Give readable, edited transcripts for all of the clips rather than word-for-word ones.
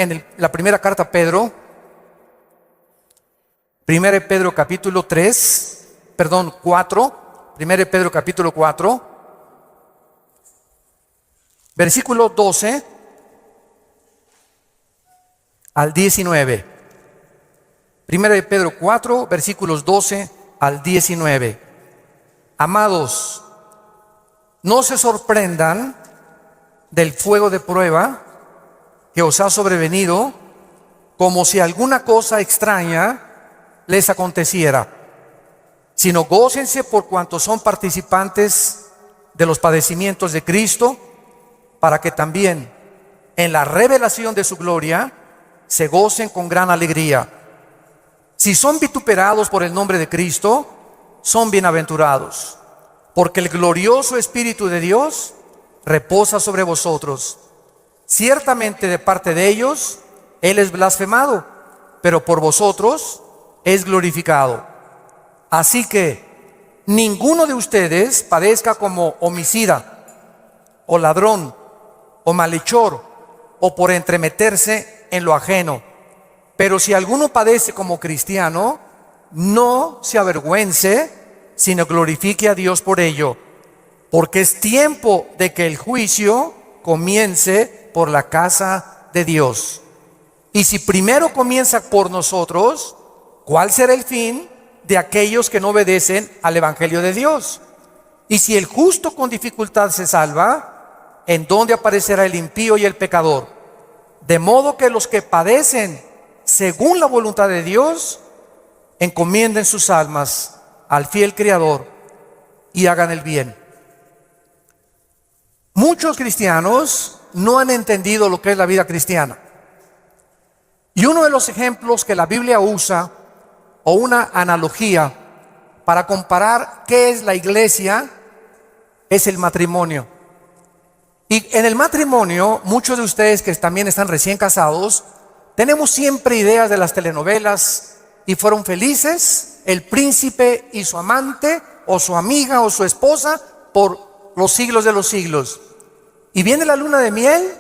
en la primera carta a Pedro, 1 Pedro capítulo 4, 1 Pedro capítulo 4, versículo 12 al 19. 1 Pedro 4, versículos 12 al 19. Amados, no se sorprendan del fuego de prueba que os ha sobrevenido, como si alguna cosa extraña les aconteciera, sino gócense por cuanto son participantes de los padecimientos de Cristo, para que también en la revelación de su gloria se gocen con gran alegría. Si son vituperados por el nombre de Cristo, son bienaventurados, porque el glorioso Espíritu de Dios reposa sobre vosotros. Ciertamente de parte de ellos Él es blasfemado, pero por vosotros es glorificado. Así que ninguno de ustedes padezca como homicida, o ladrón, o malhechor, o por entremeterse en lo ajeno. Pero si alguno padece como cristiano, no se avergüence, sino glorifique a Dios por ello, porque es tiempo de que el juicio comience por la casa de Dios. Y si primero comienza por nosotros, ¿cuál será el fin de aquellos que no obedecen al Evangelio de Dios? Y si el justo con dificultad se salva, ¿en dónde aparecerá el impío y el pecador? De modo que los que padecen según la voluntad de Dios, encomienden sus almas al fiel Creador y hagan el bien. Muchos cristianos no han entendido lo que es la vida cristiana. Y uno de los ejemplos que la Biblia usa, o una analogía para comparar qué es la iglesia, es el matrimonio. Y en el matrimonio, muchos de ustedes que también están recién casados, tenemos siempre ideas de las telenovelas, y fueron felices el príncipe y su amante, o su amiga o su esposa, por los siglos de los siglos. Y viene la luna de miel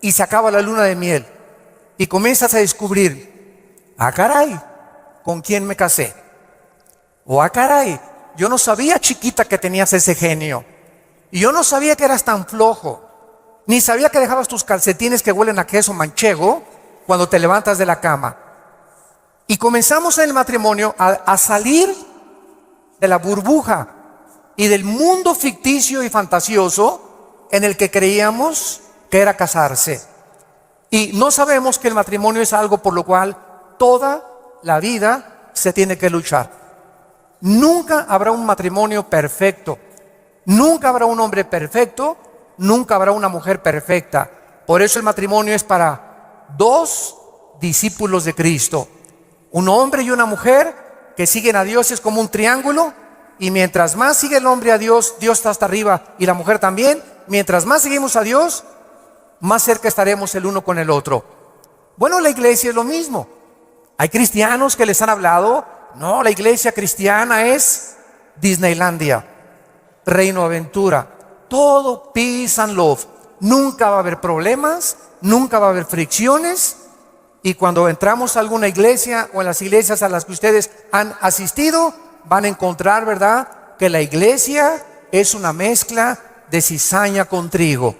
y se acaba la luna de miel, y comienzas a descubrir: ah, caray, ¿con quién me casé? O ah, caray, yo no sabía, chiquita, que tenías ese genio, y yo no sabía que eras tan flojo, ni sabía que dejabas tus calcetines que huelen a queso manchego cuando te levantas de la cama. Y comenzamos en el matrimonio a salir de la burbuja y del mundo ficticio y fantasioso en el que creíamos que era casarse. Y no sabemos que el matrimonio es algo por lo cual toda la vida se tiene que luchar. Nunca habrá un matrimonio perfecto, nunca habrá un hombre perfecto, nunca habrá una mujer perfecta. Por eso el matrimonio es para dos discípulos de Cristo. Un hombre y una mujer que siguen a Dios es como un triángulo, y mientras más sigue el hombre a Dios, Dios está hasta arriba y la mujer también. Mientras más seguimos a Dios, más cerca estaremos el uno con el otro. Bueno, la iglesia es lo mismo. Hay cristianos que les han hablado: no, la iglesia cristiana es Disneylandia, Reino Aventura, todo peace and love. Nunca va a haber problemas, nunca va a haber fricciones. Y cuando entramos a alguna iglesia, o en las iglesias a las que ustedes han asistido, van a encontrar, ¿verdad?, que la iglesia es una mezcla de cizaña con trigo.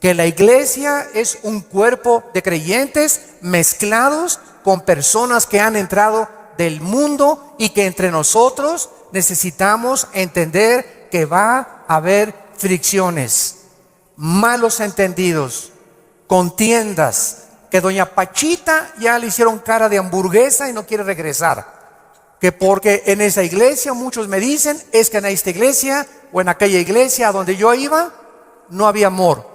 Que la iglesia es un cuerpo de creyentes mezclados con personas que han entrado del mundo, y que entre nosotros necesitamos entender que va a haber fricciones, malos entendidos, contiendas, que doña Pachita ya le hicieron cara de hamburguesa y no quiere regresar, que porque en esa iglesia, muchos me dicen, es que en esta iglesia o en aquella iglesia a donde yo iba no había amor.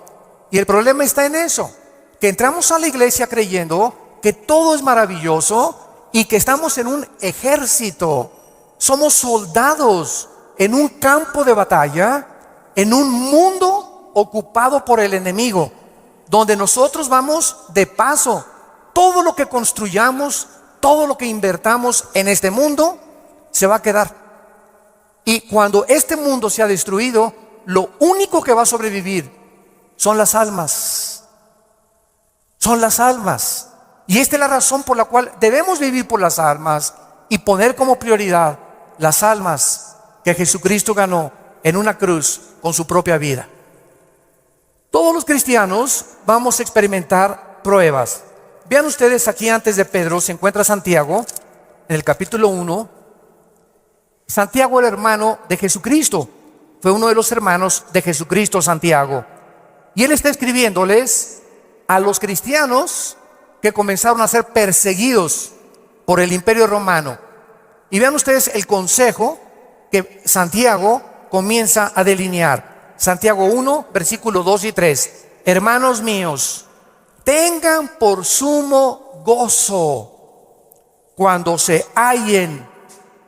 Y el problema está en eso, que entramos a la iglesia creyendo que todo es maravilloso y que estamos en un ejército, somos soldados en un campo de batalla, en un mundo ocupado por el enemigo, donde nosotros vamos de paso. Todo lo que construyamos, todo lo que invertamos en este mundo se va a quedar. Y cuando este mundo se ha destruido, lo único que va a sobrevivir son las almas. son las almas. Y esta es la razón por la cual debemos vivir por las almas y poner como prioridad las almas que Jesucristo ganó en una cruz con su propia vida. Todos los cristianos vamos a experimentar pruebas. Vean ustedes aquí antes de Pedro se encuentra Santiago en el capítulo 1. Santiago era hermano de Jesucristo, fue uno de los hermanos de Jesucristo, Santiago. Y él está escribiéndoles a los cristianos que comenzaron a ser perseguidos por el Imperio Romano. Y vean ustedes el consejo que Santiago comienza a delinear. Santiago 1, versículos 2 y 3. Hermanos míos, tengan por sumo gozo cuando se hallen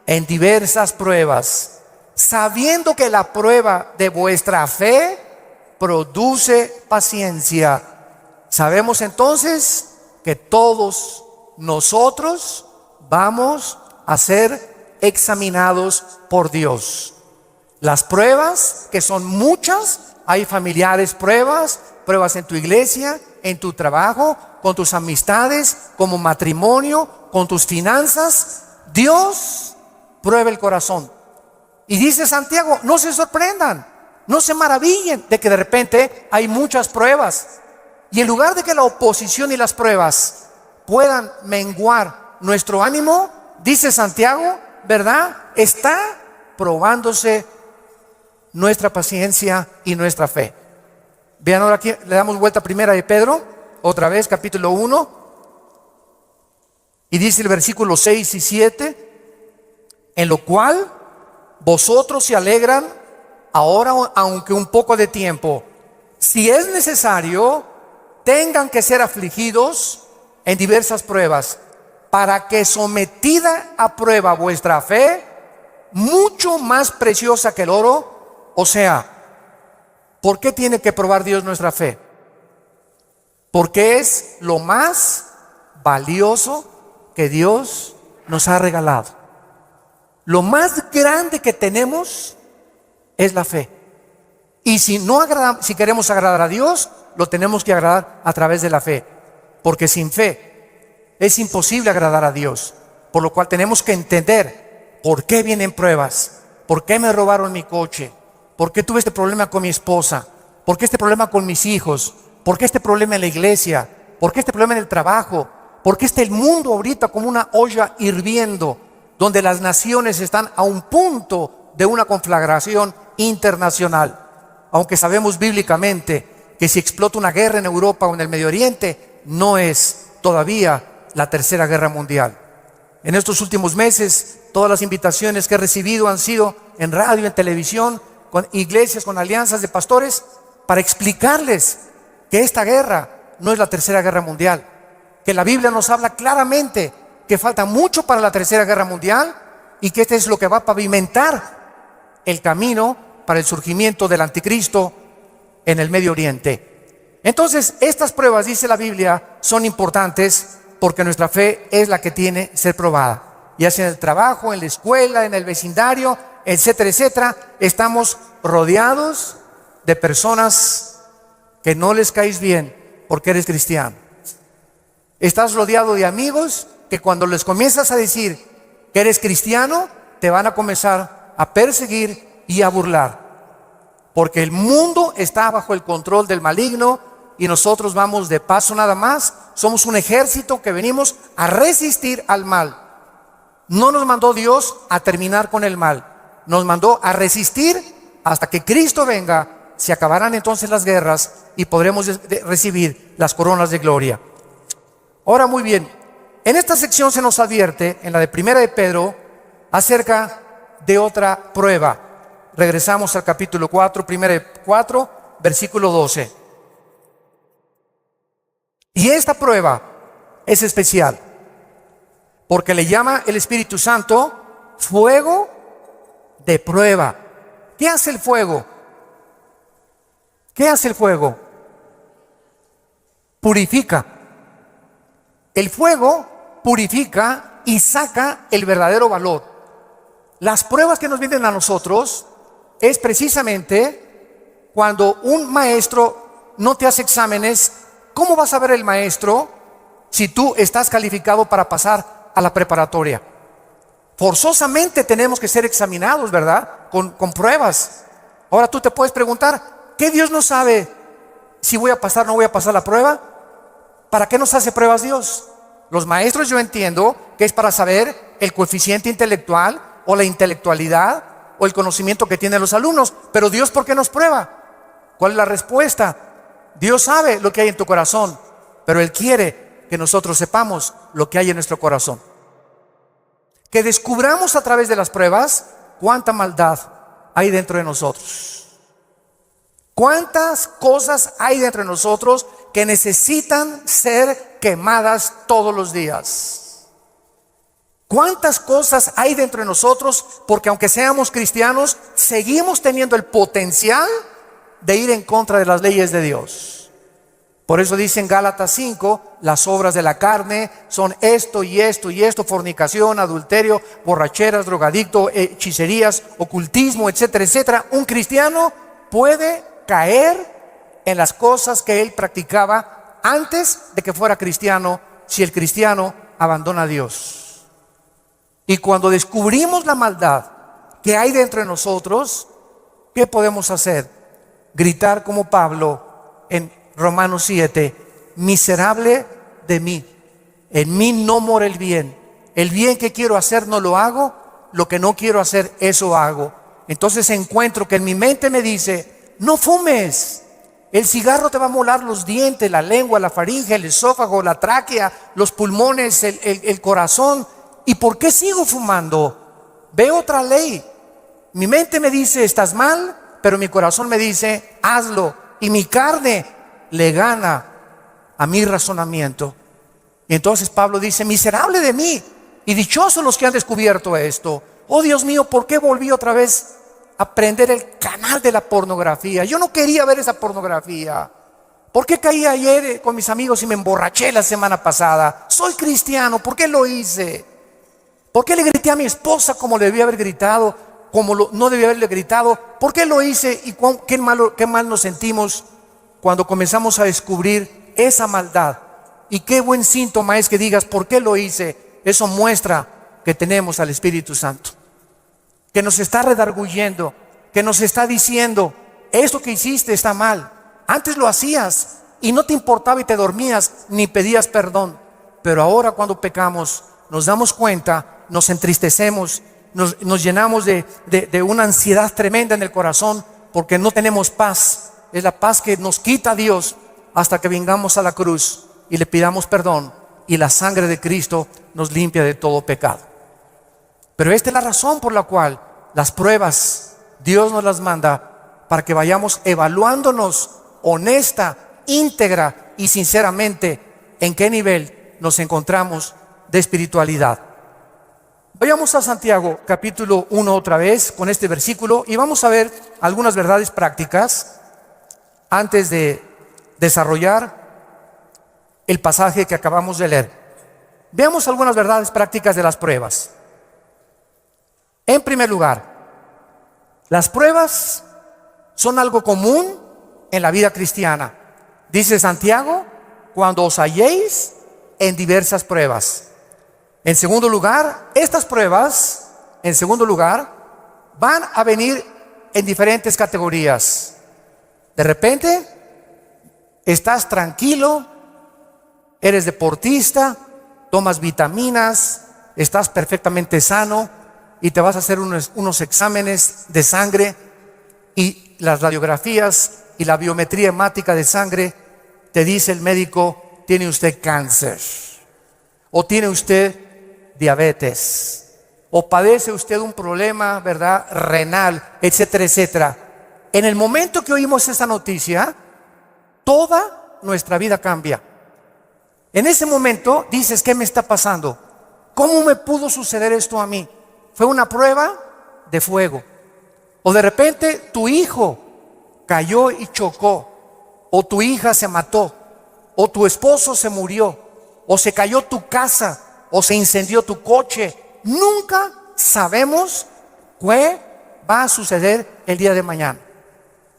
en diversas pruebas, sabiendo que la prueba de vuestra fe produce paciencia. Sabemos entonces que todos nosotros vamos a ser examinados por Dios. Las pruebas, que son muchas, hay familiares pruebas en tu iglesia, en tu trabajo, con tus amistades, como matrimonio, con tus finanzas. Dios prueba el corazón. Y dice Santiago, no se sorprendan, no se maravillen de que de repente hay muchas pruebas. Y en lugar de que la oposición y las pruebas puedan menguar nuestro ánimo, dice Santiago, ¿verdad? Está probándose nuestra paciencia y nuestra fe. Vean ahora aquí, le damos vuelta a primera de Pedro, otra vez, capítulo 1. Y dice el versículo 6 y 7, en lo cual vosotros se alegran ahora, aunque un poco de tiempo, si es necesario, tengan que ser afligidos en diversas pruebas, para que sometida a prueba vuestra fe, mucho más preciosa que el oro, o sea, ¿por qué tiene que probar Dios nuestra fe? Porque es lo más valioso que Dios nos ha regalado. Lo más grande que tenemos es la fe. Y si queremos agradar a Dios, lo tenemos que agradar a través de la fe. Porque sin fe es imposible agradar a Dios. Por lo cual tenemos que entender por qué vienen pruebas, por qué me robaron mi coche, por qué tuve este problema con mi esposa, por qué este problema con mis hijos, por qué este problema en la iglesia, por qué este problema en el trabajo, por qué está el mundo ahorita como una olla hirviendo, donde las naciones están a un punto de una conflagración internacional. Aunque sabemos bíblicamente que si explota una guerra en Europa o en el Medio Oriente, no es todavía la tercera guerra mundial. En estos últimos meses, todas las invitaciones que he recibido han sido en radio, en televisión, con iglesias, con alianzas de pastores, para explicarles que esta guerra no es la tercera guerra mundial, que la Biblia nos habla claramente que falta mucho para la tercera guerra mundial y que este es lo que va a pavimentar el camino para el surgimiento del anticristo en el Medio Oriente. Entonces, estas pruebas, dice la Biblia, son importantes porque nuestra fe es la que tiene que ser probada. Ya sea en el trabajo, en la escuela, en el vecindario, etcétera, etcétera. Estamos rodeados de personas que no les caes bien porque eres cristiano. Estás rodeado de amigos que cuando les comienzas a decir que eres cristiano, te van a comenzar a perseguir y a burlar. Porque el mundo está bajo el control del maligno y nosotros vamos de paso nada más. Somos un ejército que venimos a resistir al mal. No nos mandó Dios a terminar con el mal. Nos mandó a resistir hasta que Cristo venga. Se acabarán entonces las guerras y podremos recibir las coronas de gloria. Ahora, muy bien, en esta sección se nos advierte, en la de primera de Pedro, acerca de otra prueba. Regresamos al capítulo 4, primera de 4, versículo 12. Y esta prueba es especial, porque le llama el Espíritu Santo fuego de prueba. ¿Qué hace el fuego? ¿Qué hace el fuego? Purifica. El fuego purifica y saca el verdadero valor. Las pruebas que nos vienen a nosotros es precisamente cuando un maestro no te hace exámenes ¿cómo va a saber el maestro si tú estás calificado para pasar a la preparatoria? Forzosamente tenemos que ser examinados, ¿verdad? Con pruebas. Ahora tú te puedes preguntar, ¿qué Dios no sabe si voy a pasar o no voy a pasar la prueba? ¿Para qué nos hace pruebas Dios? Los maestros, yo entiendo que es para saber el coeficiente intelectual o la intelectualidad o el conocimiento que tienen los alumnos. Pero Dios, ¿por qué nos prueba? ¿Cuál es la respuesta? Dios sabe lo que hay en tu corazón, pero Él quiere que nosotros sepamos lo que hay en nuestro corazón. Que descubramos a través de las pruebas cuánta maldad hay dentro de nosotros. Cuántas cosas hay dentro de nosotros que necesitan ser quemadas todos los días. Cuántas cosas hay dentro de nosotros, porque aunque seamos cristianos, seguimos teniendo el potencial de ir en contra de las leyes de Dios. Por eso dice en Gálatas 5, las obras de la carne son esto y esto y esto: fornicación, adulterio, borracheras, drogadicto, hechicerías, ocultismo, etcétera, etcétera. Un cristiano puede caer en las cosas que él practicaba antes de que fuera cristiano, si el cristiano abandona a Dios. Y cuando descubrimos la maldad que hay dentro de nosotros, ¿qué podemos hacer? Gritar como Pablo en Romanos 7, miserable de mí, en mí no mora el bien que quiero hacer no lo hago, lo que no quiero hacer eso hago. Entonces encuentro que en mi mente me dice, no fumes, el cigarro te va a molar los dientes, la lengua, la faringe, el esófago, la tráquea, los pulmones, el corazón. ¿Y por qué sigo fumando? Veo otra ley. Mi mente me dice, estás mal, pero mi corazón me dice, hazlo. Y mi carne le gana a mi razonamiento. Y entonces Pablo dice, miserable de mí, y dichosos los que han descubierto esto. Oh Dios mío, ¿por qué volví otra vez a prender el canal de la pornografía? Yo no quería ver esa pornografía. ¿Por qué caí ayer con mis amigos y me emborraché la semana pasada? Soy cristiano, ¿por qué lo hice? ¿Por qué le grité a mi esposa como le debía haber gritado, no debía haberle gritado? ¿Por qué lo hice? Y qué mal nos sentimos cuando comenzamos a descubrir esa maldad. Y qué buen síntoma es que digas, ¿por qué lo hice? Eso muestra que tenemos al Espíritu Santo, que nos está redarguyendo, que nos está diciendo, esto que hiciste está mal. Antes lo hacías y no te importaba y te dormías ni pedías perdón. Pero ahora cuando pecamos nos damos cuenta, nos entristecemos, nos llenamos de una ansiedad tremenda en el corazón, porque no tenemos paz. Es la paz que nos quita Dios hasta que vengamos a la cruz y le pidamos perdón, y la sangre de Cristo nos limpia de todo pecado. Pero esta es la razón por la cual las pruebas Dios nos las manda, para que vayamos evaluándonos honesta, íntegra y sinceramente en qué nivel nos encontramos de espiritualidad. Vayamos a Santiago capítulo 1 otra vez con este versículo, y vamos a ver algunas verdades prácticas antes de desarrollar el pasaje que acabamos de leer. Veamos algunas verdades prácticas de las pruebas. En primer lugar, las pruebas son algo común en la vida cristiana. Dice Santiago, cuando os halléis en diversas pruebas. En segundo lugar, estas pruebas, van a venir en diferentes categorías. De repente, estás tranquilo, eres deportista, tomas vitaminas, estás perfectamente sano y te vas a hacer unos exámenes de sangre, y las radiografías y la biometría hemática de sangre te dice el médico, tiene usted cáncer, o tiene usted diabetes, o padece usted un problema, ¿verdad?, renal, etcétera, etcétera. En el momento que oímos esa noticia, toda nuestra vida cambia. En ese momento dices, ¿qué me está pasando? ¿Cómo me pudo suceder esto a mí? Fue una prueba de fuego. O de repente tu hijo cayó y chocó, o tu hija se mató, o tu esposo se murió, o se cayó tu casa, o se incendió tu coche. Nunca sabemos qué va a suceder el día de mañana.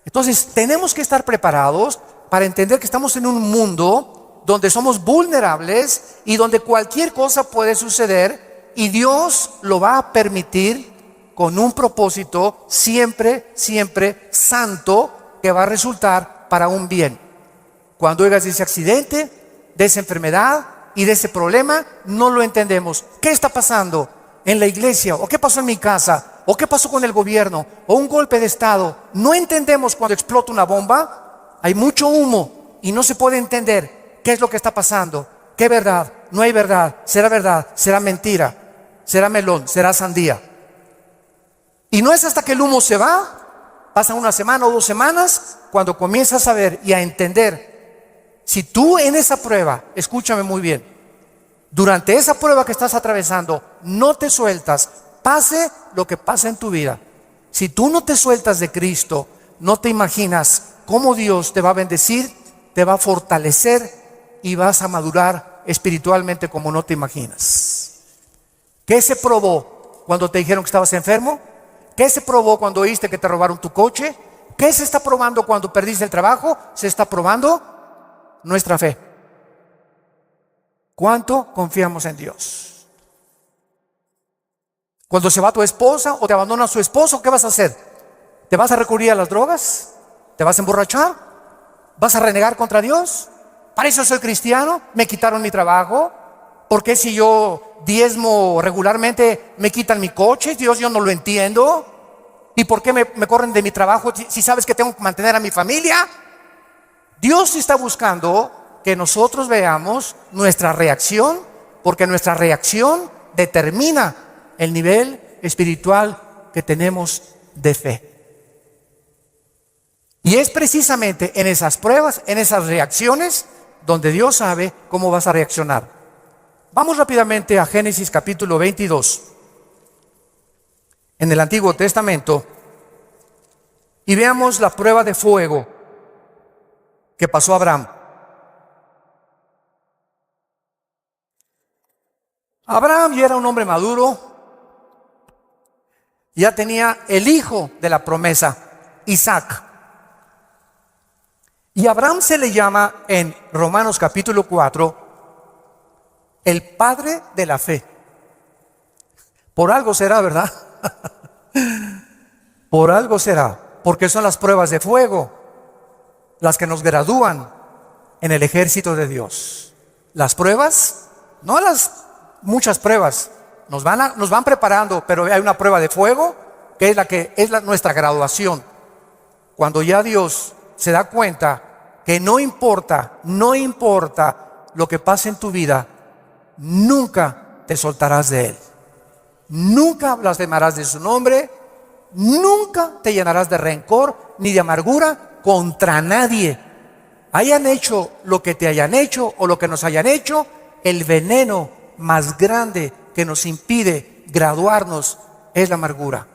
Entonces tenemos que estar preparados para entender que estamos en un mundo donde somos vulnerables y donde cualquier cosa puede suceder, y Dios lo va a permitir con un propósito siempre, siempre santo, que va a resultar para un bien. Cuando oigas de ese accidente, de esa enfermedad y de ese problema, no lo entendemos. ¿Qué está pasando en la iglesia? ¿O qué pasó en mi casa? ¿O qué pasó con el gobierno? ¿O un golpe de estado? No entendemos cuando explota una bomba. Hay mucho humo y no se puede entender qué es lo que está pasando. ¿Qué verdad? No hay verdad. ¿Será mentira? ¿Será melón? ¿Será sandía? Y no es hasta que el humo se va, pasan una semana o 2 semanas, cuando comienzas a ver y a entender. Si tú en esa prueba, escúchame muy bien, durante esa prueba que estás atravesando, no te sueltas, pase lo que pase en tu vida. Si tú no te sueltas de Cristo, no te imaginas cómo Dios te va a bendecir, te va a fortalecer y vas a madurar espiritualmente como no te imaginas. ¿Qué se probó cuando te dijeron que estabas enfermo? ¿Qué se probó cuando oíste que te robaron tu coche? ¿Qué se está probando cuando perdiste el trabajo? Se está probando nuestra fe. ¿Cuánto confiamos en Dios? Cuando se va tu esposa o te abandona su esposo, ¿qué vas a hacer? ¿Te vas a recurrir a las drogas? ¿Te vas a emborrachar? ¿Vas a renegar contra Dios? ¿Para eso soy cristiano? ¿Me quitaron mi trabajo? ¿Por qué si yo diezmo regularmente me quitan mi coche? Dios, yo no lo entiendo. ¿Y por qué me corren de mi trabajo si sabes que tengo que mantener a mi familia? Dios está buscando que nosotros veamos nuestra reacción, porque nuestra reacción determina el nivel espiritual que tenemos de fe. Y es precisamente en esas pruebas, en esas reacciones, donde Dios sabe cómo vas a reaccionar. Vamos rápidamente a Génesis capítulo 22, en el Antiguo Testamento, y veamos la prueba de fuego que pasó a Abraham. Abraham ya era un hombre maduro, ya tenía el hijo de la promesa, Isaac. Y Abraham se le llama en Romanos capítulo 4 el padre de la fe. Por algo será, ¿verdad? Por algo será, porque son las pruebas de fuego las que nos gradúan en el ejército de Dios. Las pruebas, no las muchas pruebas, nos van preparando, pero hay una prueba de fuego que es nuestra graduación. Cuando ya Dios se da cuenta que no importa lo que pase en tu vida, nunca te soltarás de Él. Nunca blasfemarás de su nombre, nunca te llenarás de rencor ni de amargura contra nadie. Hayan hecho lo que te hayan hecho o lo que nos hayan hecho, el veneno más grande que nos impide graduarnos es la amargura.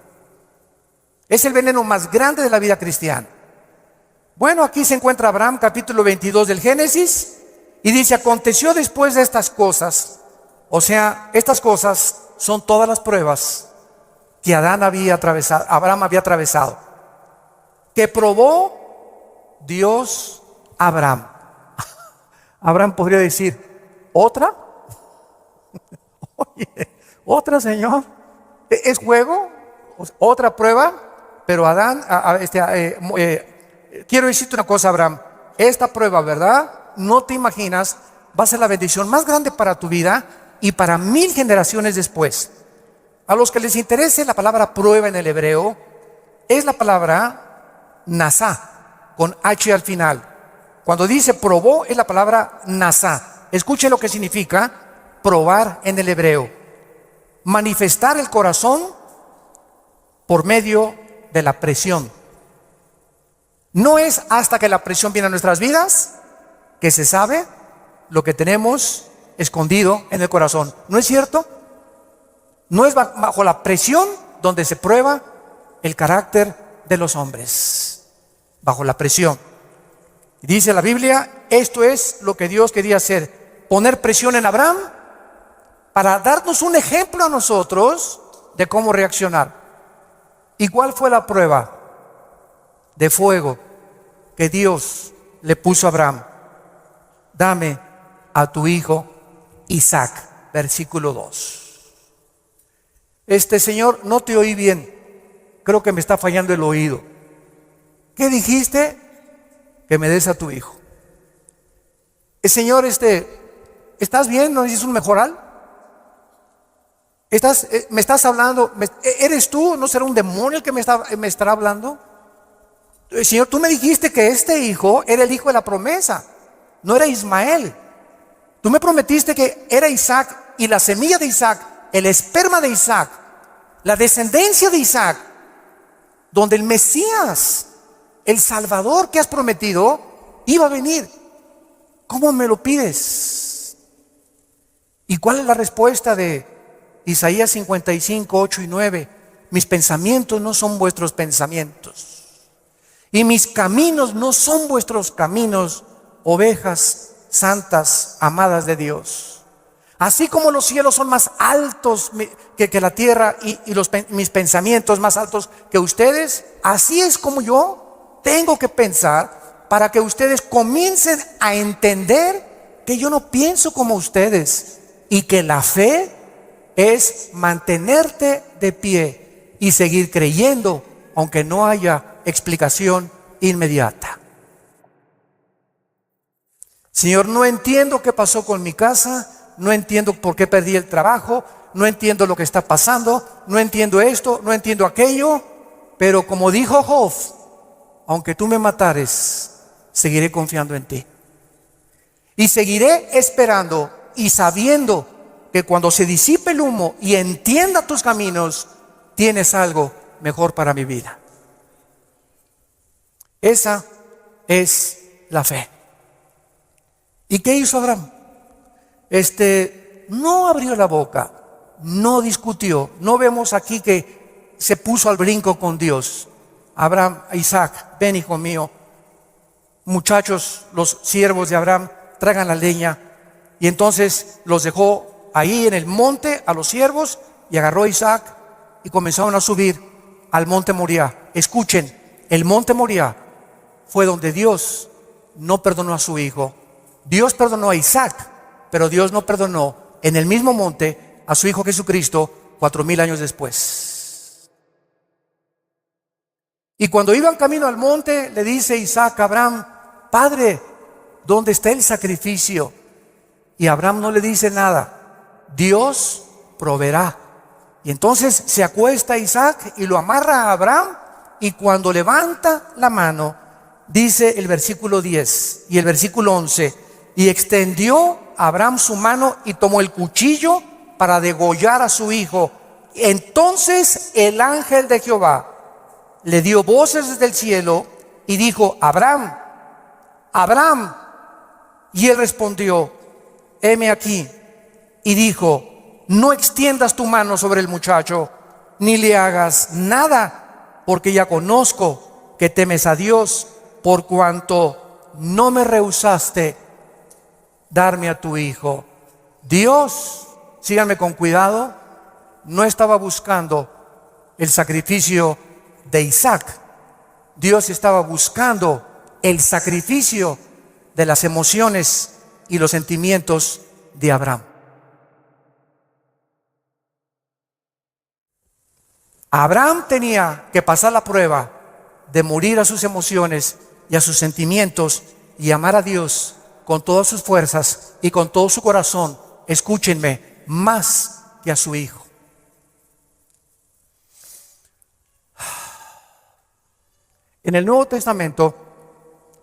Es el veneno más grande de la vida cristiana. Bueno, aquí se encuentra Abraham, capítulo 22 del Génesis, y dice: aconteció después de estas cosas, o sea, estas cosas son todas las pruebas que Abraham había atravesado, que probó Dios a Abraham. Abraham podría decir: ¿otra? Oye, ¿otra, Señor? ¿Es juego? ¿Otra prueba? Pero quiero decirte una cosa, Abraham. Esta prueba, ¿verdad? No te imaginas, va a ser la bendición más grande para tu vida y para 1000 generaciones después. A los que les interese la palabra prueba en el hebreo, es la palabra nasá, con H al final. Cuando dice probó, es la palabra nasá. Escuche lo que significa probar en el hebreo: manifestar el corazón por medio de la presión. No es hasta que la presión viene a nuestras vidas que se sabe lo que tenemos escondido en el corazón. ¿No es cierto? No es bajo la presión donde se prueba el carácter de los hombres. Bajo la presión. Dice la Biblia, esto es lo que Dios quería hacer: poner presión en Abraham para darnos un ejemplo a nosotros de cómo reaccionar. ¿Y cuál fue la prueba de fuego que Dios le puso a Abraham: dame a tu hijo Isaac. Versículo 2. Señor, no te oí bien. Creo que me está fallando el oído. ¿Qué dijiste? Que me des a tu hijo. Señor, ¿estás bien? ¿No necesitas un mejoral? ¿Me estás hablando? ¿Eres tú? ¿No será un demonio el que me estará hablando? Señor, tú me dijiste que este hijo era el hijo de la promesa, no era Ismael. Tú me prometiste que era Isaac, y la semilla de Isaac, el esperma de Isaac, la descendencia de Isaac, donde el Mesías, el Salvador que has prometido, iba a venir. ¿Cómo me lo pides? ¿Y cuál es la respuesta de Isaías 55, 8 y 9? Mis pensamientos no son vuestros pensamientos, y mis caminos no son vuestros caminos, ovejas santas, amadas de Dios. Así como los cielos son más altos que la tierra, y mis pensamientos más altos que ustedes, así es como yo tengo que pensar para que ustedes comiencen a entender que yo no pienso como ustedes, y que la fe es mantenerte de pie y seguir creyendo aunque no haya explicación inmediata. Señor, no entiendo qué pasó con mi casa, no entiendo por qué perdí el trabajo, no entiendo lo que está pasando, no entiendo esto, no entiendo aquello, pero como dijo Job, aunque tú me matares, seguiré confiando en ti. Y seguiré esperando y sabiendo que cuando se disipe el humo y entienda tus caminos, tienes algo mejor para mi vida. Esa es la fe. ¿Y qué hizo Abraham? No abrió la boca, no discutió. No vemos aquí que se puso al brinco con Dios. Abraham, Isaac, ven hijo mío. Muchachos, los siervos de Abraham, traigan la leña. Y entonces los dejó ahí en el monte a los siervos, y agarró a Isaac y comenzaron a subir al monte Moriah. Escuchen, el monte Moriah fue donde Dios no perdonó a su hijo. Dios perdonó a Isaac, pero Dios no perdonó en el mismo monte a su hijo Jesucristo 4000 años después. Y cuando iban camino al monte, le dice Isaac a Abraham: Padre, ¿dónde está el sacrificio? Y Abraham no le dice nada. Dios proveerá. Y entonces se acuesta Isaac y lo amarra a Abraham, y cuando levanta la mano, dice el versículo 10 y el versículo 11: y extendió Abraham su mano y tomó el cuchillo para degollar a su hijo. Entonces el ángel de Jehová le dio voces desde el cielo y dijo: Abraham, Abraham. Y él respondió: heme aquí. Y dijo: no extiendas tu mano sobre el muchacho, ni le hagas nada, porque ya conozco que temes a Dios, por cuanto no me rehusaste darme a tu hijo. Dios, síganme con cuidado, no estaba buscando el sacrificio de Isaac. Dios estaba buscando el sacrificio de las emociones y los sentimientos de Abraham. Abraham tenía que pasar la prueba de morir a sus emociones y a sus sentimientos y amar a Dios con todas sus fuerzas y con todo su corazón, escúchenme, más que a su hijo. En el Nuevo Testamento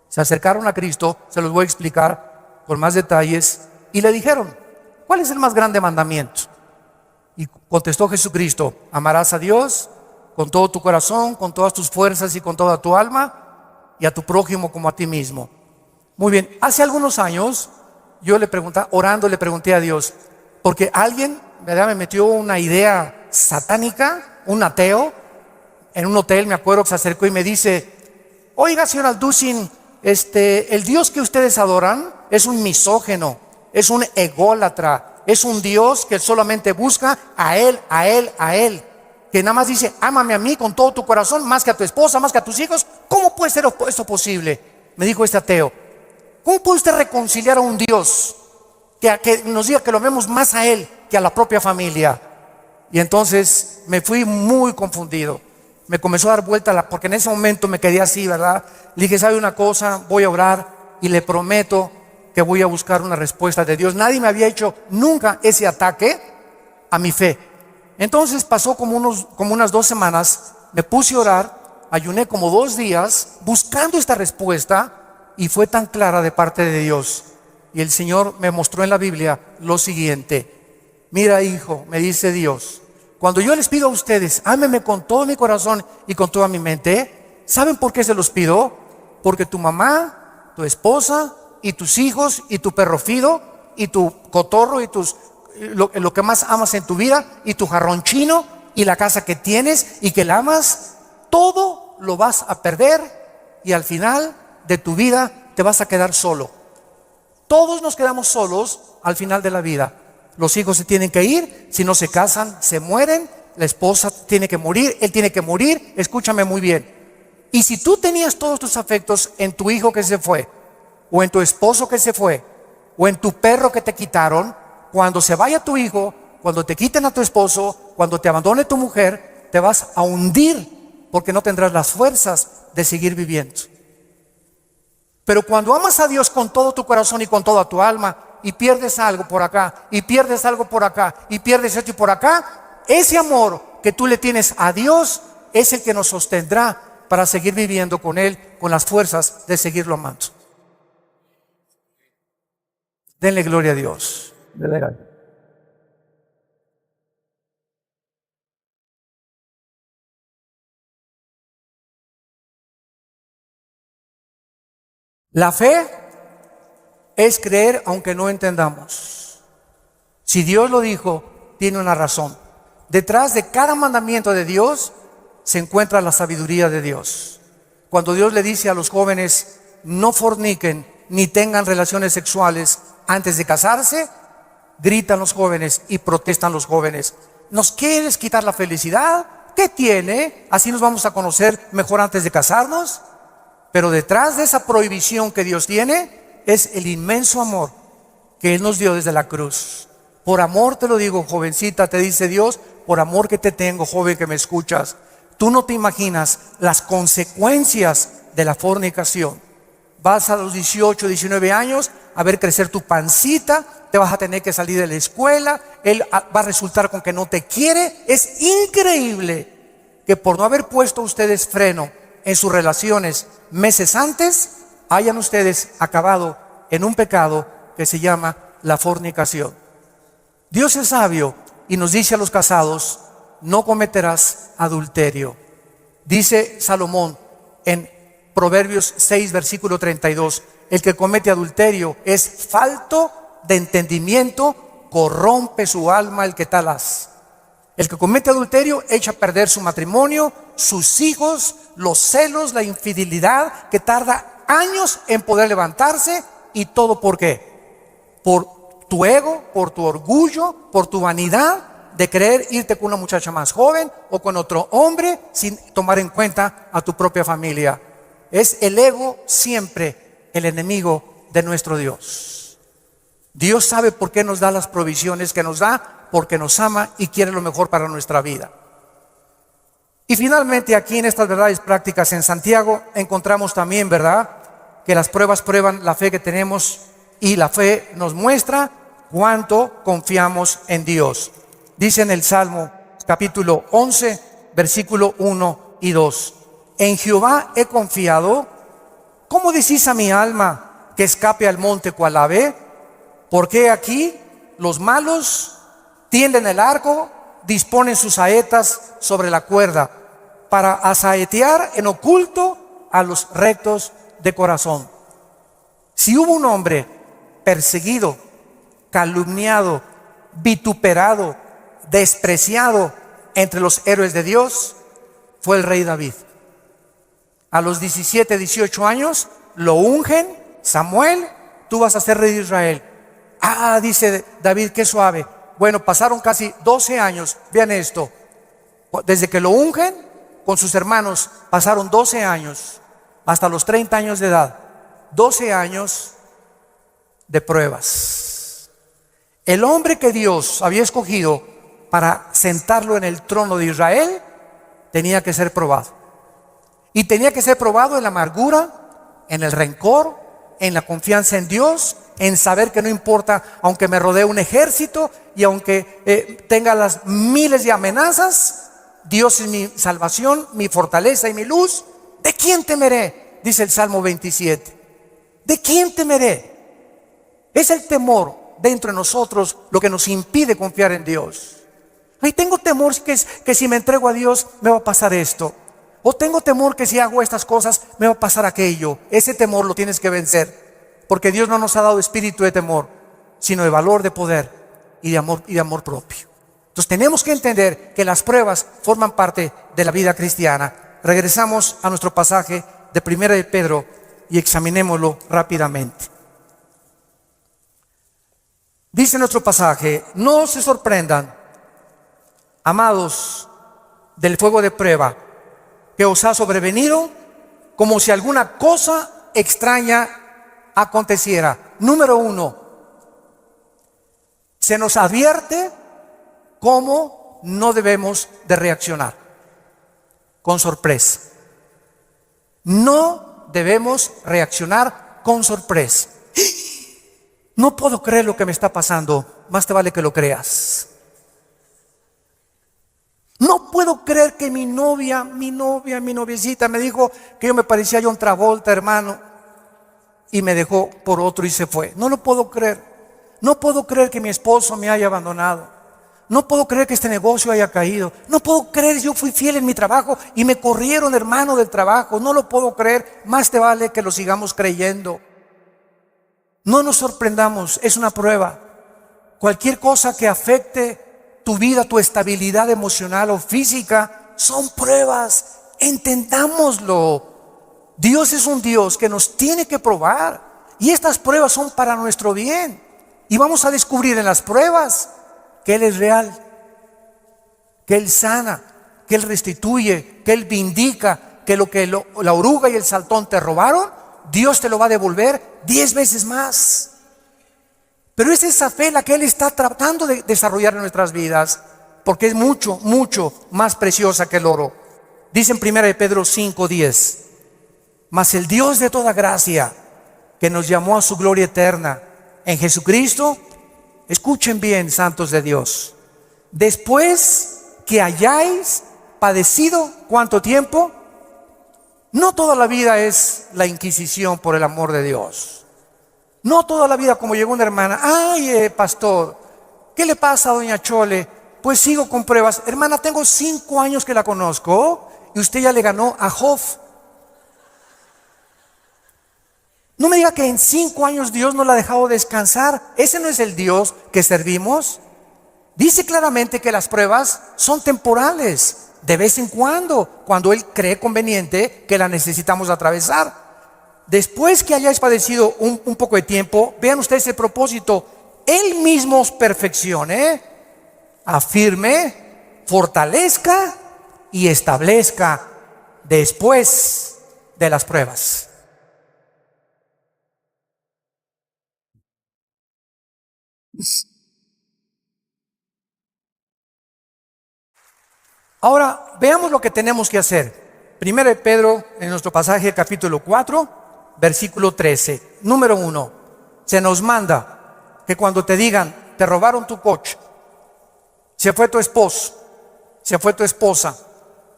se acercaron a Cristo, se los voy a explicar con más detalles, y le dijeron: ¿cuál es el más grande mandamiento? Y contestó Jesucristo: amarás a Dios con todo tu corazón, con todas tus fuerzas y con toda tu alma, y a tu prójimo como a ti mismo. Muy bien, hace algunos años yo le pregunté, orando, le pregunté a Dios, porque alguien, ¿verdad?, me metió una idea satánica, un ateo, en un hotel, me acuerdo, que se acercó y me dice: oiga, señor Alducin, el Dios que ustedes adoran es un misógeno, es un ególatra, es un Dios que solamente busca a Él, a Él, a Él, que nada más dice: ámame a mí con todo tu corazón, más que a tu esposa, más que a tus hijos. ¿Cómo puede ser esto posible?, me dijo este ateo. ¿Cómo puede usted reconciliar a un Dios que nos diga que lo amemos más a Él que a la propia familia? Y entonces me fui muy confundido. Me comenzó a dar vuelta, porque en ese momento me quedé así, ¿verdad? Le dije, ¿sabe una cosa? Voy a orar y le prometo que voy a buscar una respuesta de Dios. Nadie me había hecho nunca ese ataque a mi fe. Entonces pasó como unas 2 semanas, me puse a orar, ayuné como 2 días buscando esta respuesta, y fue tan clara de parte de Dios. Y el Señor me mostró en la Biblia lo siguiente: mira, hijo, me dice Dios, cuando yo les pido a ustedes, ámenme con todo mi corazón y con toda mi mente, ¿saben por qué se los pido? Porque tu mamá, tu esposa y tus hijos y tu perro Fido y tu cotorro y lo que más amas en tu vida y tu jarrón chino y la casa que tienes y que la amas, todo lo vas a perder y al final de tu vida te vas a quedar solo. Todos nos quedamos solos al final de la vida. Los hijos se tienen que ir, si no se casan, se mueren, la esposa tiene que morir, él tiene que morir. Escúchame muy bien. Y si tú tenías todos tus afectos en tu hijo que se fue, o en tu esposo que se fue, o en tu perro que te quitaron, cuando se vaya tu hijo, cuando te quiten a tu esposo, cuando te abandone tu mujer, te vas a hundir, porque no tendrás las fuerzas de seguir viviendo. Pero cuando amas a Dios con todo tu corazón y con toda tu alma, y pierdes algo por acá, y pierdes algo por acá, y pierdes esto y por acá, ese amor que tú le tienes a Dios es el que nos sostendrá para seguir viviendo con Él, con las fuerzas de seguirlo amando. Denle gloria a Dios. La fe es creer aunque no entendamos. Si Dios lo dijo, tiene una razón. Detrás de cada mandamiento de Dios se encuentra la sabiduría de Dios. Cuando Dios le dice a los jóvenes, no forniquen ni tengan relaciones sexuales antes de casarse, gritan los jóvenes y protestan los jóvenes. ¿Nos quieres quitar la felicidad? ¿Qué tiene? ¿Así nos vamos a conocer mejor antes de casarnos? Pero detrás de esa prohibición que Dios tiene es el inmenso amor que Él nos dio desde la cruz. Por amor te lo digo, jovencita, te dice Dios, por amor que te tengo, joven que me escuchas. Tú no te imaginas las consecuencias de la fornicación. Vas a los 18, 19 años a ver crecer tu pancita, te vas a tener que salir de la escuela, él va a resultar con que no te quiere. Es increíble que por no haber puesto ustedes freno en sus relaciones meses antes, hayan ustedes acabado en un pecado que se llama la fornicación. Dios es sabio y nos dice a los casados, no cometerás adulterio. Dice Salomón en Proverbios 6, versículo 32, el que comete adulterio es falto de entendimiento, corrompe su alma el que tal hace. El que comete adulterio echa a perder su matrimonio, sus hijos, los celos, la infidelidad, que tarda años en poder levantarse. ¿Y todo por qué? Por tu ego, por tu orgullo, por tu vanidad de querer irte con una muchacha más joven o con otro hombre sin tomar en cuenta a tu propia familia. Es el ego siempre el enemigo de nuestro Dios. Dios sabe por qué nos da las provisiones que nos da, porque nos ama y quiere lo mejor para nuestra vida. Y finalmente aquí en estas verdades prácticas en Santiago encontramos también, ¿verdad?, que las pruebas prueban la fe que tenemos y la fe nos muestra cuánto confiamos en Dios. Dice en el Salmo capítulo 11, versículo 1 y 2. En Jehová he confiado. ¿Cómo decís a mi alma que escape al monte cual ave? Porque aquí los malos tienden el arco, disponen sus saetas sobre la cuerda para asaetear en oculto a los rectos de corazón. Si hubo un hombre perseguido, calumniado, vituperado, despreciado entre los héroes de Dios, fue el rey David. A los 17, 18 años lo ungen, Samuel, tú vas a ser rey de Israel. Ah, dice David, qué suave. Bueno, pasaron casi 12 años, vean esto, desde que lo ungen con sus hermanos, pasaron 12 años, hasta los 30 años de edad, 12 años, de pruebas. El hombre que Dios había escogido para sentarlo en el trono de Israel tenía que ser probado. Y tenía que ser probado en la amargura, en el rencor, en la confianza en Dios, en saber que no importa, aunque me rodee un ejército y aunque tenga las miles de amenazas, Dios es mi salvación, mi fortaleza y mi luz. ¿De quién temeré? Dice el Salmo 27. ¿De quién temeré? Es el temor dentro de nosotros lo que nos impide confiar en Dios. Ay, tengo temor que si me entrego a Dios me va a pasar esto. O tengo temor que si hago estas cosas me va a pasar aquello. Ese temor lo tienes que vencer, porque Dios no nos ha dado espíritu de temor, sino de valor, de poder y de amor propio. Entonces tenemos que entender que las pruebas forman parte de la vida cristiana. Regresamos a nuestro pasaje de 1 de Pedro y examinémoslo rápidamente. Dice nuestro pasaje: no se sorprendan, amados, del fuego de prueba que os ha sobrevenido, como si alguna cosa extraña aconteciera. Número 1, se nos advierte cómo no debemos de reaccionar: con sorpresa. No debemos reaccionar con sorpresa. No puedo creer lo que me está pasando. Más te vale que lo creas. No puedo creer que mi noviecita me dijo que yo me parecía a John Travolta, hermano, y me dejó por otro y se fue. No lo puedo creer. No puedo creer que mi esposo me haya abandonado. No puedo creer que este negocio haya caído. No puedo creer, yo fui fiel en mi trabajo y me corrieron, hermano, del trabajo. No lo puedo creer. Más te vale que lo sigamos creyendo. No nos sorprendamos, es una prueba. Cualquier cosa que afecte tu vida, tu estabilidad emocional o física, son pruebas. Entendámoslo. Dios es un Dios que nos tiene que probar, y estas pruebas son para nuestro bien. Y vamos a descubrir en las pruebas que Él es real, que Él sana, que Él restituye, que Él vindica, que lo que la oruga y el saltón te robaron, Dios te lo va a devolver 10 veces más. Pero es esa fe la que Él está tratando de desarrollar en nuestras vidas, porque es mucho, mucho más preciosa que el oro. Dice en 1 de Pedro 5:10: mas el Dios de toda gracia, que nos llamó a su gloria eterna en Jesucristo, escuchen bien, santos de Dios, después que hayáis padecido, ¿cuánto tiempo? No toda la vida es la inquisición, por el amor de Dios. No toda la vida como llegó una hermana: ay, pastor, ¿qué le pasa a doña Chole? Pues sigo con pruebas. Hermana, tengo 5 años que la conozco y usted ya le ganó a Job. No me diga que en 5 años Dios no la ha dejado descansar. Ese no es el Dios que servimos. Dice claramente que las pruebas son temporales, de vez en cuando Él cree conveniente que la necesitamos atravesar. Después que hayáis padecido un poco de tiempo, vean ustedes el propósito: Él mismo os perfeccione, afirme, fortalezca y establezca después de las pruebas. Ahora veamos lo que tenemos que hacer. 1 de Pedro, en nuestro pasaje capítulo 4, versículo 13. Número 1, se nos manda que cuando te digan: te robaron tu coche, se fue tu esposo, se fue tu esposa,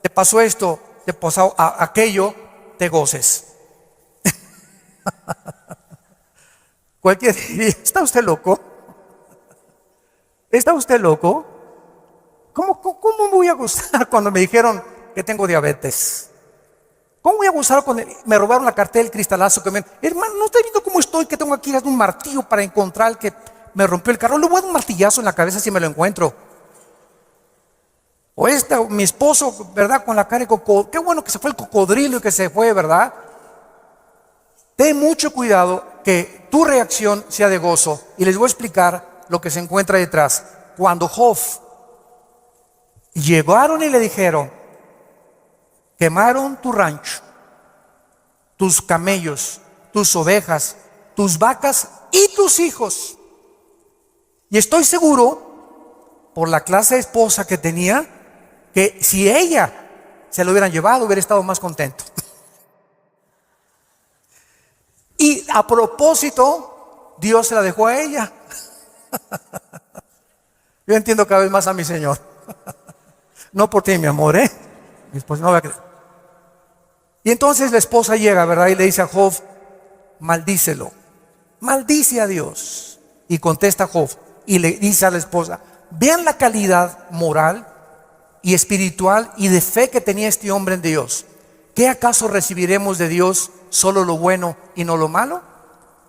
te pasó esto, te pasó aquello, te goces. Cualquiera diría: ¿está usted loco? ¿Está usted loco? ¿Cómo me voy a gozar cuando me dijeron que tengo diabetes? ¿Cómo voy a gozar cuando me robaron la cartera, el cristalazo que me... Hermano, ¿no está viendo cómo estoy? Que tengo aquí un martillo para encontrar el que me rompió el carro. Le voy a dar un martillazo en la cabeza si me lo encuentro. O mi esposo, ¿verdad? Con la cara de cocodrilo. Qué bueno que se fue el cocodrilo y que se fue, ¿verdad? Ten mucho cuidado que tu reacción sea de gozo. Y les voy a explicar lo que se encuentra detrás. Cuando Job llegaron y le dijeron: quemaron tu rancho, tus camellos, tus ovejas tus vacas y tus hijos. Y estoy seguro, por la clase de esposa que tenía, que si ella se lo hubieran llevado, hubiera estado más contento. Y a propósito, Dios se la dejó a ella. Yo entiendo cada vez más a mi Señor. No por ti, mi amor, mi esposa no va a creer. Y entonces la esposa llega, ¿verdad? Y le dice a Job, maldícelo, maldice a Dios. Y contesta Job y le dice a la esposa, vean la calidad moral y espiritual y de fe que tenía este hombre en Dios. ¿Qué acaso recibiremos de Dios solo lo bueno y no lo malo?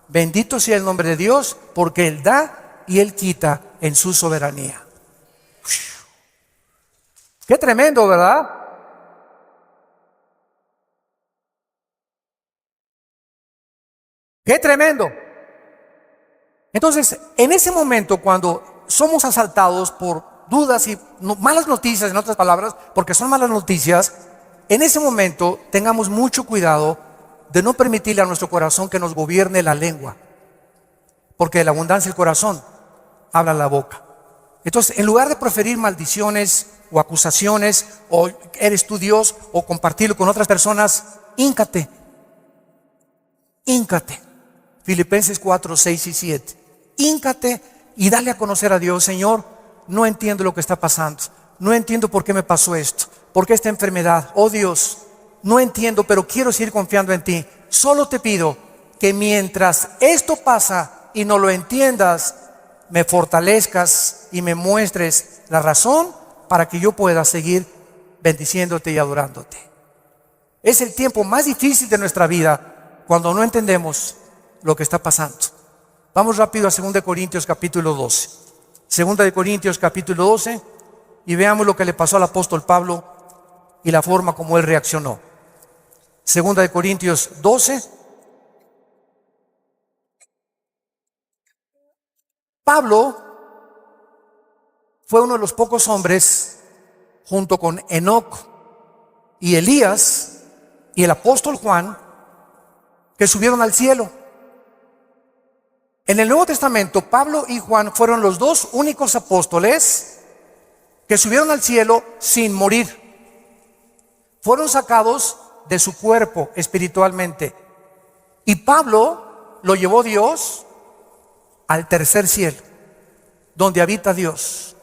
Bendito sea el nombre de Dios, porque Él da y Él quita en su soberanía. Qué tremendo, ¿verdad? Qué tremendo. Entonces, en ese momento, cuando somos asaltados por dudas y malas noticias, en otras palabras, porque son malas noticias, en ese momento tengamos mucho cuidado de no permitirle a nuestro corazón que nos gobierne la lengua, porque de la abundancia del corazón habla la boca. Entonces, en lugar de proferir maldiciones o acusaciones, o eres tú Dios, o compartirlo con otras personas, híncate. Filipenses 4, 6 y 7. Híncate y dale a conocer a Dios. Señor, no entiendo lo que está pasando. No entiendo por qué me pasó esto. ¿Por qué esta enfermedad? Oh Dios, no entiendo, pero quiero seguir confiando en ti. Solo te pido que mientras esto pasa y no lo entiendas, me fortalezcas y me muestres la razón para que yo pueda seguir bendiciéndote y adorándote. Es el tiempo más difícil de nuestra vida cuando no entendemos lo que está pasando. Vamos rápido a 2 Corintios capítulo 12. 2 Corintios capítulo 12 y veamos lo que le pasó al apóstol Pablo y la forma como él reaccionó. 2 Corintios 12. Pablo fue uno de los pocos hombres, junto con Enoc y Elías y el apóstol Juan, que subieron al cielo. En el Nuevo Testamento, Pablo y Juan fueron los dos únicos apóstoles que subieron al cielo sin morir. Fueron sacados de su cuerpo espiritualmente. Y Pablo lo llevó Dios al tercer cielo, donde habita Dios.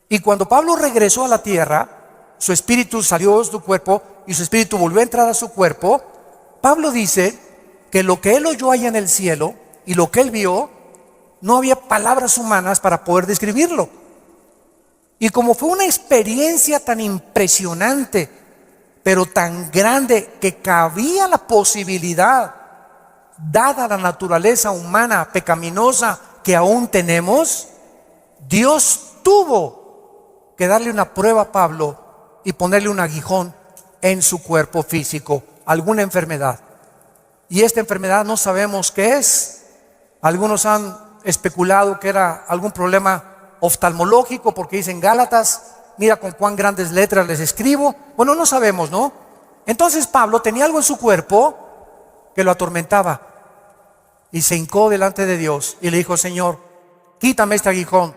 Y cuando Pablo regresó a la tierra, su espíritu salió de su cuerpo y su espíritu volvió a entrar a su cuerpo. Pablo dice que lo que él oyó allá en el cielo y lo que él vio, no había palabras humanas para poder describirlo. Y como fue una experiencia tan impresionante, pero tan grande, que cabía la posibilidad, dada la naturaleza humana pecaminosa que aún tenemos, Dios tuvo que darle una prueba a Pablo y ponerle un aguijón en su cuerpo físico, alguna enfermedad. Y esta enfermedad no sabemos qué es. Algunos han especulado que era algún problema oftalmológico, porque dicen Gálatas, mira con cuán grandes letras les escribo. Bueno, no sabemos, ¿no? Entonces Pablo tenía algo en su cuerpo que lo atormentaba y se hincó delante de Dios y le dijo: Señor, quítame este aguijón.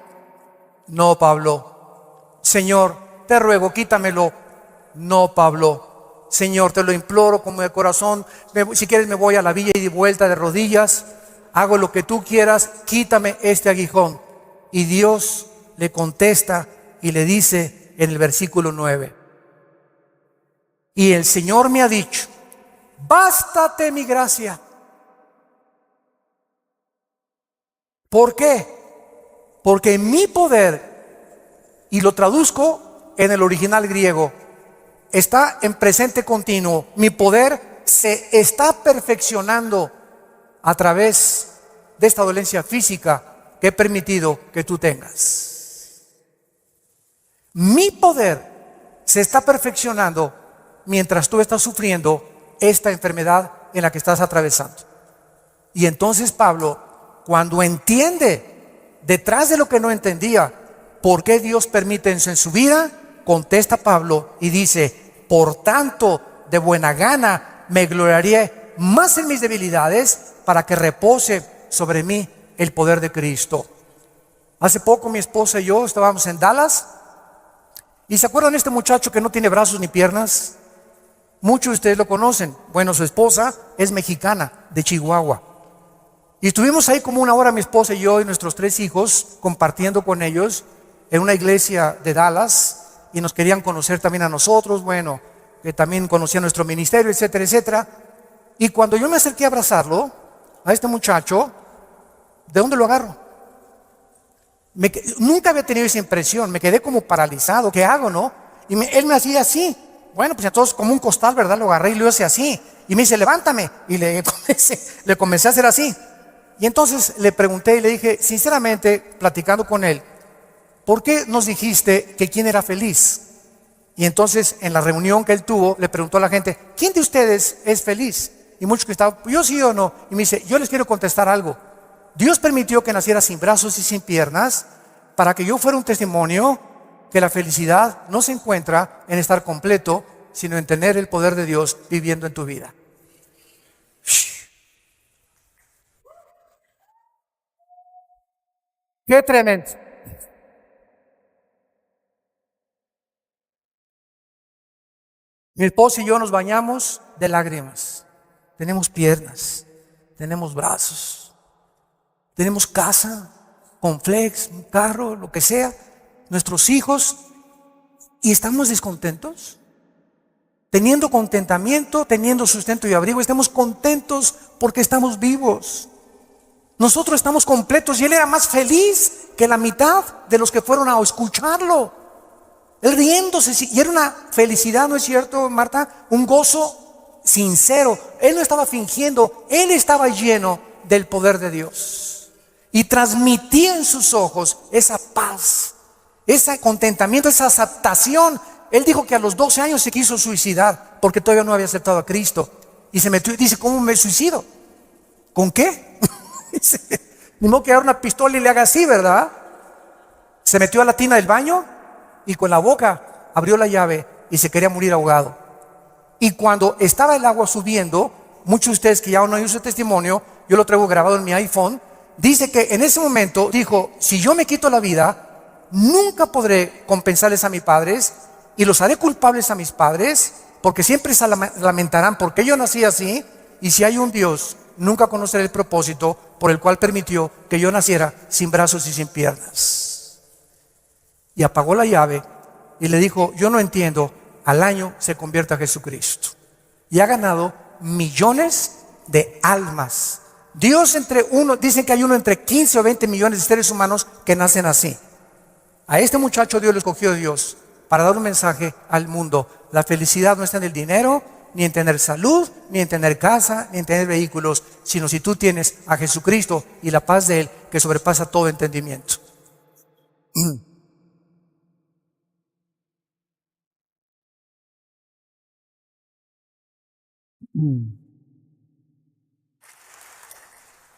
No, Pablo. Señor, te ruego, quítamelo. No, Pablo. Señor, te lo imploro como de corazón. Si quieres me voy a la villa y de vuelta de rodillas. Hago lo que tú quieras, quítame este aguijón. Y Dios le contesta y le dice en el versículo 9: y el Señor me ha dicho, bástate mi gracia. ¿Por qué? Porque mi poder, y lo traduzco en el original griego, está en presente continuo. Mi poder se está perfeccionando a través de esta dolencia física que he permitido que tú tengas. Mi poder se está perfeccionando mientras tú estás sufriendo esta enfermedad en la que estás atravesando. Y entonces Pablo, cuando entiende detrás de lo que no entendía, por qué Dios permite eso en su vida, contesta Pablo y dice: por tanto, de buena gana me gloriaré más en mis debilidades, para que repose sobre mí el poder de Cristo. Hace poco mi esposa y yo estábamos en Dallas. ¿Y se acuerdan de este muchacho que no tiene brazos ni piernas? Muchos de ustedes lo conocen. Bueno, su esposa es mexicana, de Chihuahua. Y estuvimos ahí como una hora mi esposa y yo y nuestros 3 hijos compartiendo con ellos en una iglesia de Dallas, y nos querían conocer también a nosotros, bueno, que también conocían nuestro ministerio, etcétera, etcétera. Y cuando yo me acerqué a abrazarlo, a este muchacho, ¿de dónde lo agarro? Nunca había tenido esa impresión, me quedé como paralizado. ¿Qué hago, no? Y él me hacía así. Bueno, pues entonces como un costal, ¿verdad? Lo agarré y lo hice así. Y me dice, levántame. Y le comencé a hacer así. Y entonces le pregunté y le dije, sinceramente, platicando con él, ¿por qué nos dijiste que quién era feliz? Y entonces en la reunión que él tuvo, le preguntó a la gente, ¿quién de ustedes es feliz? Y muchos que estaban, yo sí o no. Y me dice, yo les quiero contestar algo. Dios permitió que naciera sin brazos y sin piernas para que yo fuera un testimonio que la felicidad no se encuentra en estar completo, sino en tener el poder de Dios viviendo en tu vida. ¡Qué tremendo! Mi esposa y yo nos bañamos de lágrimas. Tenemos piernas, tenemos brazos, tenemos casa, con flex, un carro, lo que sea, nuestros hijos, y estamos descontentos. Teniendo contentamiento, teniendo sustento y abrigo, estamos contentos porque estamos vivos. Nosotros estamos completos y él era más feliz que la mitad de los que fueron a escucharlo. Él riéndose, y era una felicidad, ¿no es cierto, Marta? Un gozo sincero. Él no estaba fingiendo, él estaba lleno del poder de Dios. Y transmitía en sus ojos esa paz, ese contentamiento, esa aceptación. Él dijo que a los 12 años se quiso suicidar porque todavía no había aceptado a Cristo. Y se metió y dice, ¿cómo me suicido? ¿Con qué? Ni modo que agarre una pistola y le haga así, ¿verdad? Se metió a la tina del baño y con la boca abrió la llave y se quería morir ahogado. Y cuando estaba el agua subiendo, muchos de ustedes que ya no oído ese testimonio, yo lo traigo grabado en mi iPhone, dice que en ese momento dijo, si yo me quito la vida, nunca podré compensarles a mis padres y los haré culpables a mis padres, porque siempre se lamentarán porque yo nací así, y si hay un Dios, nunca conoceré el propósito por el cual permitió que yo naciera sin brazos y sin piernas. Y apagó la llave y le dijo, yo no entiendo, al año se convierte a Jesucristo. Y ha ganado millones de almas. Dios dicen que hay uno entre 15 o 20 millones de seres humanos que nacen así. A este muchacho Dios lo escogió Dios para dar un mensaje al mundo. La felicidad no está en el dinero, ni en tener salud, ni en tener casa, ni en tener vehículos, sino si tú tienes a Jesucristo y la paz de Él que sobrepasa todo entendimiento.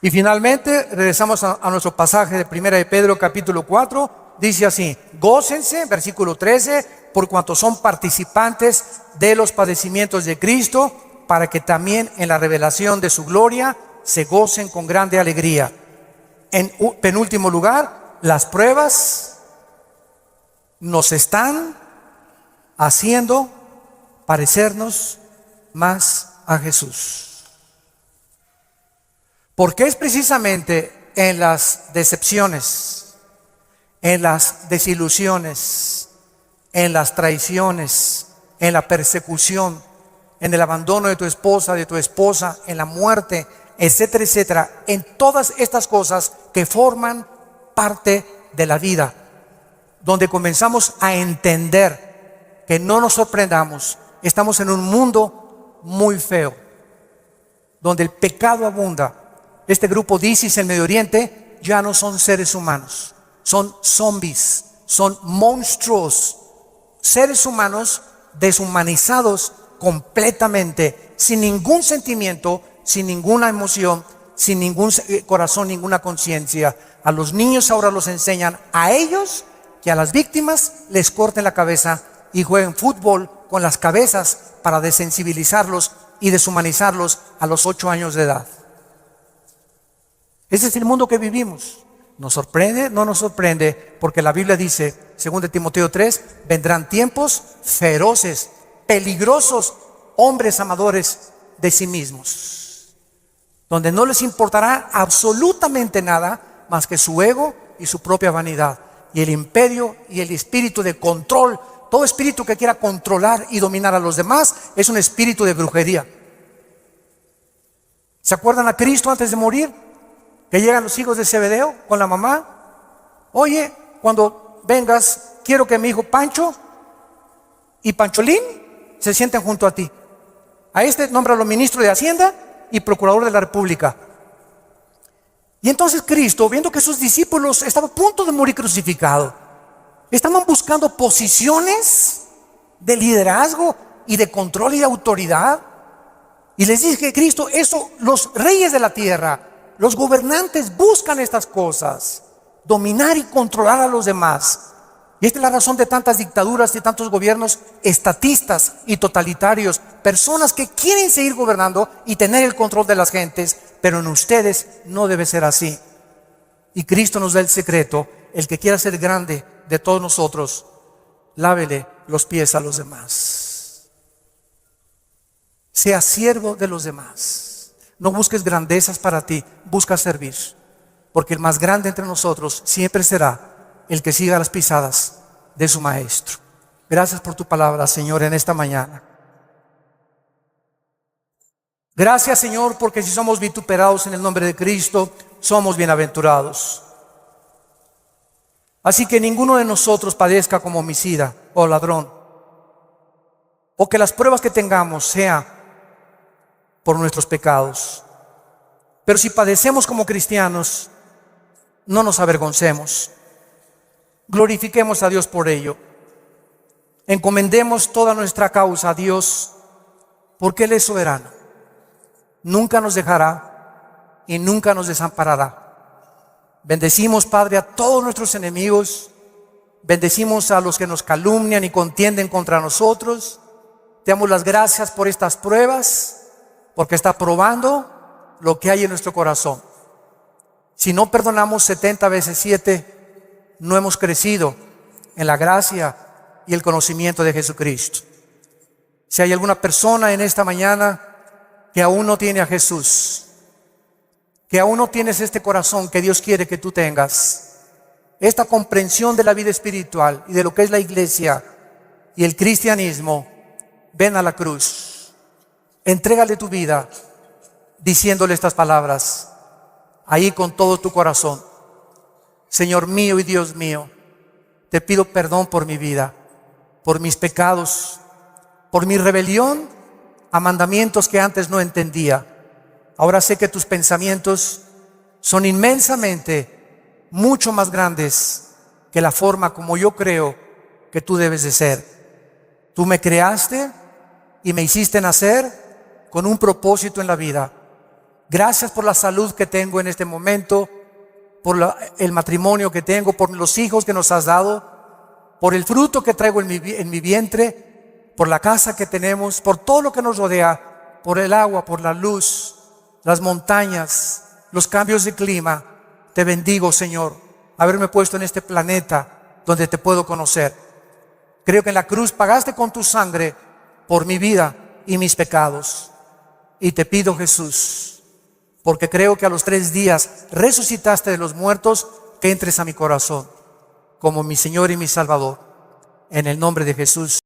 Y finalmente regresamos a nuestro pasaje de 1 de Pedro capítulo 4. Dice así, gócense, versículo 13, por cuanto son participantes de los padecimientos de Cristo, para que también en la revelación de su gloria se gocen con grande alegría. En penúltimo lugar, las pruebas nos están haciendo parecernos más a Jesús. Porque es precisamente en las decepciones, en las desilusiones, en las traiciones, en la persecución, en el abandono de tu esposa, en la muerte, etcétera, etcétera, en todas estas cosas que forman parte de la vida, donde comenzamos a entender que no nos sorprendamos, estamos en un mundo muy feo, donde el pecado abunda. Este grupo de ISIS en Medio Oriente ya no son seres humanos, son zombies, son monstruos, seres humanos deshumanizados completamente, sin ningún sentimiento, sin ninguna emoción, sin ningún corazón, ninguna conciencia. A los niños ahora los enseñan a ellos que a las víctimas les corten la cabeza y jueguen fútbol con las cabezas para desensibilizarlos y deshumanizarlos a los 8 años de edad. Ese es el mundo que vivimos. ¿Nos sorprende? No nos sorprende, porque la Biblia dice, 2 Timoteo 3, vendrán tiempos feroces, peligrosos, hombres amadores de sí mismos, donde no les importará absolutamente nada más que su ego y su propia vanidad, y el imperio y el espíritu de control. Todo espíritu que quiera controlar y dominar a los demás es un espíritu de brujería. ¿Se acuerdan a Cristo antes de morir? Que llegan los hijos de Zebedeo con la mamá. Oye, cuando vengas, quiero que mi hijo Pancho y Pancholín se sienten junto a ti. A este nómbralo ministro de Hacienda y procurador de la República. Y entonces Cristo, viendo que sus discípulos estaban a punto de morir crucificado, estaban buscando posiciones de liderazgo y de control y de autoridad. Y les dice que Cristo, eso, los reyes de la tierra, los gobernantes buscan estas cosas, dominar y controlar a los demás. Y esta es la razón de tantas dictaduras y tantos gobiernos estatistas y totalitarios. Personas que quieren seguir gobernando y tener el control de las gentes, pero en ustedes no debe ser así. Y Cristo nos da el secreto: el que quiera ser grande de todos nosotros, lávele los pies a los demás. Sea siervo de los demás. No busques grandezas para ti, busca servir. Porque el más grande entre nosotros siempre será el que siga las pisadas de su maestro. Gracias por tu palabra, Señor, en esta mañana. Gracias, Señor, porque si somos vituperados en el nombre de Cristo, somos bienaventurados. Así que ninguno de nosotros padezca como homicida o ladrón, o que las pruebas que tengamos sean por nuestros pecados. Pero si padecemos como cristianos, no nos avergoncemos. Glorifiquemos a Dios por ello. Encomendemos toda nuestra causa a Dios, porque Él es soberano. Nunca nos dejará y nunca nos desamparará. Bendecimos, Padre, a todos nuestros enemigos. Bendecimos a los que nos calumnian y contienden contra nosotros. Te damos las gracias por estas pruebas, porque está probando lo que hay en nuestro corazón. Si no perdonamos 70 veces 7, no hemos crecido en la gracia y el conocimiento de Jesucristo. Si hay alguna persona en esta mañana que aún no tiene a Jesús, que aún no tienes este corazón que Dios quiere que tú tengas, esta comprensión de la vida espiritual y de lo que es la iglesia y el cristianismo, ven a la cruz. Entrégale tu vida diciéndole estas palabras ahí con todo tu corazón: Señor mío y Dios mío, te pido perdón por mi vida, por mis pecados, por mi rebelión a mandamientos que antes no entendía. Ahora sé que tus pensamientos son inmensamente mucho más grandes que la forma como yo creo que tú debes de ser. Tú me creaste y me hiciste nacer con un propósito en la vida. Gracias por la salud que tengo en este momento, por el matrimonio que tengo, por los hijos que nos has dado, por el fruto que traigo en mi vientre, por la casa que tenemos, por todo lo que nos rodea, por el agua, por la luz, las montañas, los cambios de clima. Te bendigo, Señor, haberme puesto en este planeta donde te puedo conocer. Creo que en la cruz pagaste con tu sangre por mi vida y mis pecados. Y te pido, Jesús, porque creo que a los 3 días resucitaste de los muertos, que entres a mi corazón como mi Señor y mi Salvador. En el nombre de Jesús.